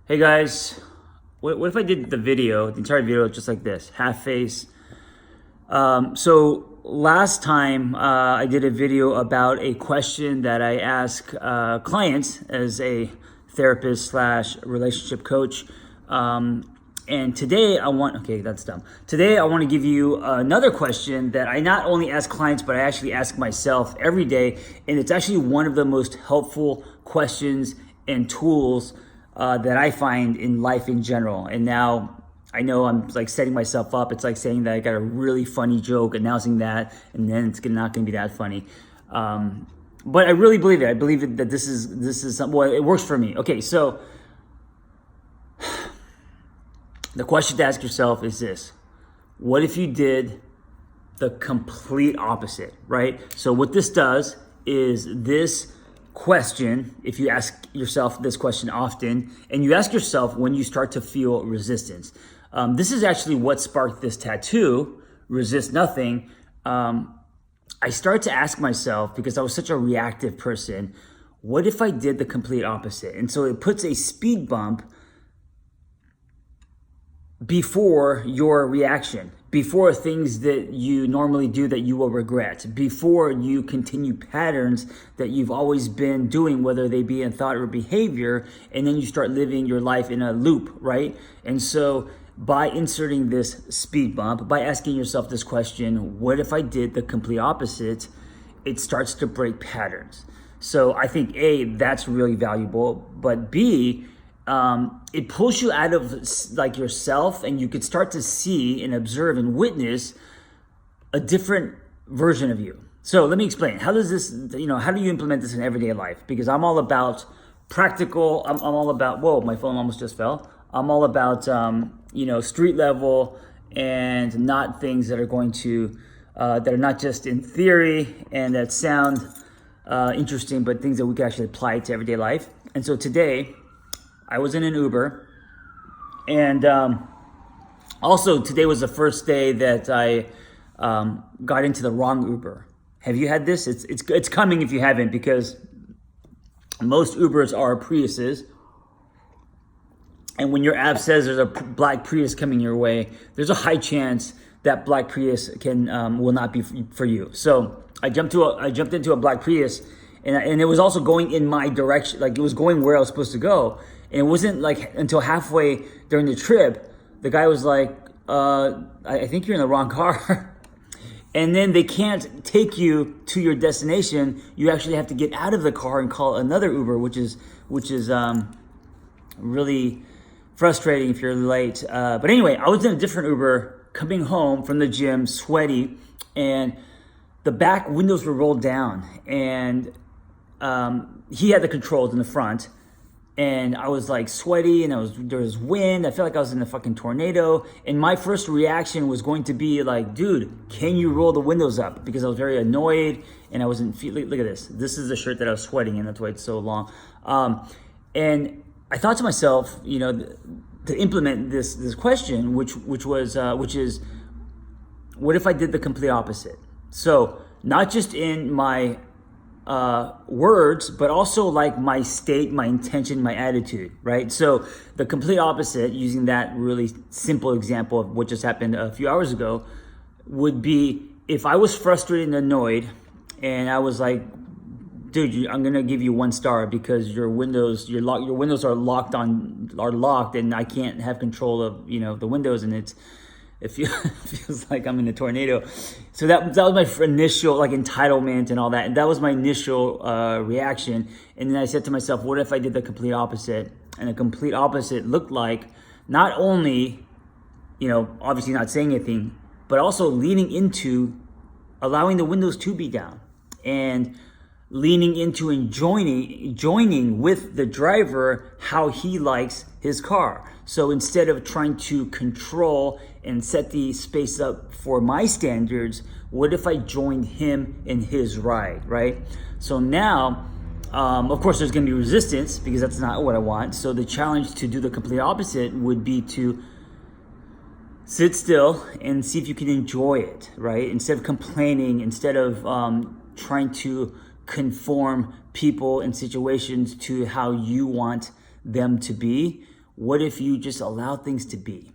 Hey guys, what if I did the entire video just like this, half face? So last time I did a video about a question that I ask clients as a therapist slash relationship coach. And today that's dumb. Today I want to give you another question that I not only ask clients, but I actually ask myself every day. And it's actually one of the most helpful questions and tools that I find in life in general. And now I know I'm like setting myself up. It's like saying that I got a really funny joke, announcing that, and then it's not going to be that funny. But I really believe it. I believe that this is something. Well, it works for me. Okay, so the question to ask yourself is this: what if you did the complete opposite, right? So what this does is this question, if you ask yourself this question often, and you ask yourself when you start to feel resistance. This is actually what sparked this tattoo, Resist Nothing. I start to ask myself, because I was such a reactive person, what if I did the complete opposite? And so it puts a speed bump before your reaction, before things that you normally do that you will regret, before you continue patterns that you've always been doing, whether they be in thought or behavior, and then you start living your life in a loop, right? And so by inserting this speed bump, by asking yourself this question, what if I did the complete opposite? It starts to break patterns. So I think A, that's really valuable, but B, it pulls you out of like yourself, and you could start to see and observe and witness a different version of you. So let me explain. How does this, how do you implement this in everyday life? Because I'm all about practical. I'm all about, whoa, my phone almost just fell. I'm all about, street level, and not things that are going to, that are not just in theory and that sound interesting, but things that we can actually apply to everyday life. And so today, I was in an Uber, and also today was the first day that I got into the wrong Uber. Have you had this? It's coming if you haven't, because most Ubers are Priuses, and when your app says there's a black Prius coming your way, there's a high chance that black Prius will not be for you. So I jumped into a black Prius, and it was also going in my direction, like it was going where I was supposed to go. And it wasn't like until halfway during the trip, the guy was like, I think you're in the wrong car. And then they can't take you to your destination. You actually have to get out of the car and call another Uber, which is really frustrating if you're late. But anyway, I was in a different Uber coming home from the gym, sweaty, and the back windows were rolled down, and he had the controls in the front. And I was like sweaty, and there was wind. I felt like I was in a fucking tornado. And my first reaction was going to be like, dude, can you roll the windows up? Because I was very annoyed, and I wasn't feeling, look at this. This is the shirt that I was sweating in. That's why it's so long. And I thought to myself, to implement this question, which is, what if I did the complete opposite? So not just in my words, but also like my state, my intention, my attitude, right? So the complete opposite, using that really simple example of what just happened a few hours ago, would be if I was frustrated and annoyed, and I was like, dude, I'm gonna give you 1 star because your windows are locked, and I can't have control of the windows, and it feels like I'm in a tornado. So that was my initial like entitlement and all that. And that was my initial reaction. And then I said to myself, what if I did the complete opposite? And the complete opposite looked like not only, obviously not saying anything, but also leaning into allowing the windows to be down, and leaning into and joining with the driver how he likes his car. So instead of trying to control and set the space up for my standards, what if I joined him in his ride, right? So now, of course, there's gonna be resistance because that's not what I want. So the challenge to do the complete opposite would be to sit still and see if you can enjoy it, right? Instead of complaining, instead of trying to conform people and situations to how you want them to be, What if you just allow things to be?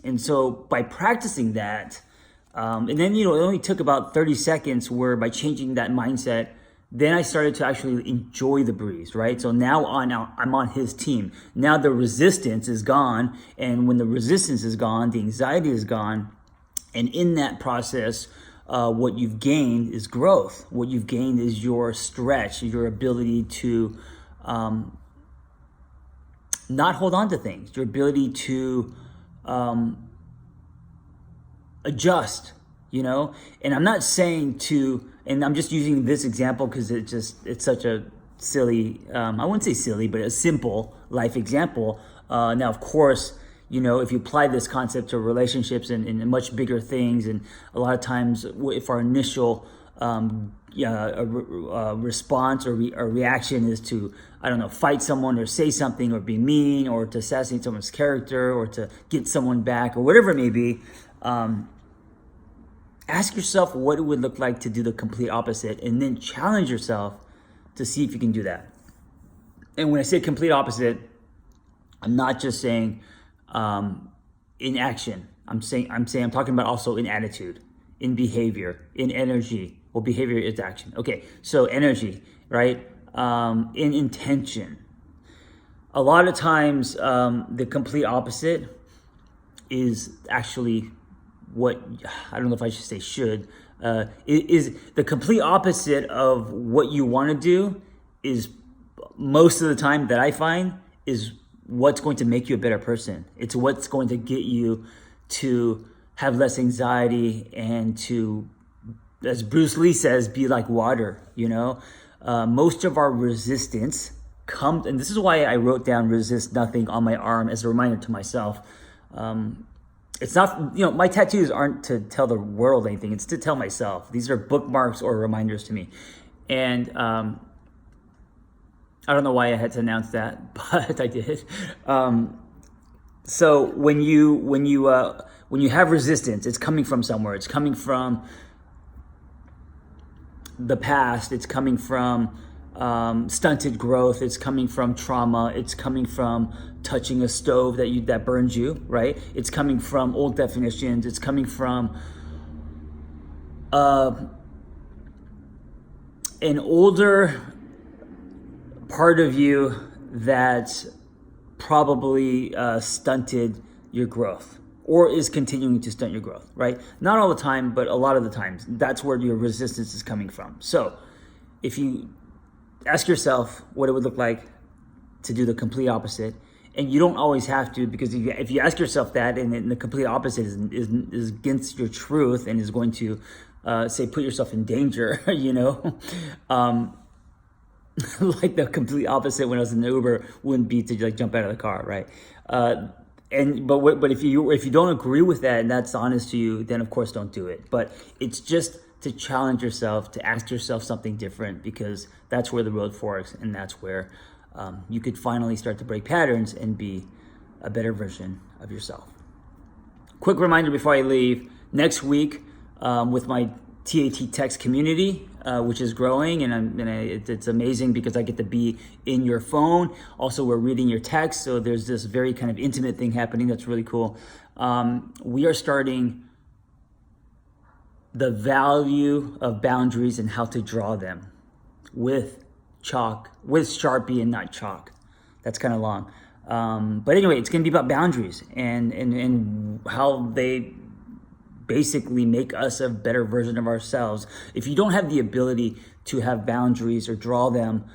And so by practicing that, and then, it only took about 30 seconds where by changing that mindset, then I started to actually enjoy the breeze, right? So now I'm on his team. Now the resistance is gone. And when the resistance is gone, the anxiety is gone. And in that process, what you've gained is growth. What you've gained is your stretch, your ability to not hold on to things, your ability to adjust, And I'm not saying and I'm just using this example because it's such a silly, I wouldn't say silly, but a simple life example. Now, of course, if you apply this concept to relationships and much bigger things, and a lot of times if our initial response or reaction is to, fight someone or say something or be mean or to assassinate someone's character or to get someone back or whatever it may be, ask yourself what it would look like to do the complete opposite, and then challenge yourself to see if you can do that. And when I say complete opposite, I'm not just saying in action. I'm talking about also in attitude, in behavior, in energy. Well, behavior is action. Okay, so energy, right? In intention. A lot of times, the complete opposite is actually what, I don't know if I should say is the complete opposite of what you want to do is most of the time that I find is what's going to make you a better person. It's what's going to get you to have less anxiety and to, as Bruce Lee says, be like water, Most of our resistance comes, and this is why I wrote down resist nothing on my arm as a reminder to myself. It's not, my tattoos aren't to tell the world anything. It's to tell myself. These are bookmarks or reminders to me. And I don't know why I had to announce that, but I did. So when you have resistance, it's coming from somewhere. It's coming from the past. It's coming from stunted growth. It's coming from trauma. It's coming from touching a stove that burns you, right? It's coming from old definitions. It's coming from an older part of you that probably stunted your growth or is continuing to stunt your growth, right? Not all the time, but a lot of the times. That's where your resistance is coming from. So if you ask yourself what it would look like to do the complete opposite, and you don't always have to, because if you ask yourself that and the complete opposite is against your truth and is going to say put yourself in danger, like the complete opposite when I was in the Uber wouldn't be to jump out of the car, right? But if you don't agree with that and that's honest to you, then of course don't do it. But it's just to challenge yourself, to ask yourself something different, because that's where the road forks, and that's where you could finally start to break patterns and be a better version of yourself. Quick reminder before I leave, next week with my TAT text community, which is growing, and it's amazing because I get to be in your phone. Also, we're reading your text, so there's this very kind of intimate thing happening that's really cool. We are starting the value of boundaries and how to draw them with Sharpie and not chalk. That's kind of long. But anyway, it's going to be about boundaries and how they basically make us a better version of ourselves. If you don't have the ability to have boundaries or draw them,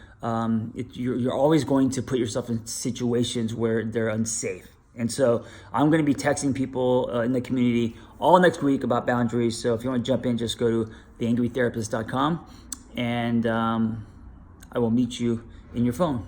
you're always going to put yourself in situations where they're unsafe. And so I'm going to be texting people in the community all next week about boundaries. So if you want to jump in, just go to theangrytherapist.com and I will meet you in your phone.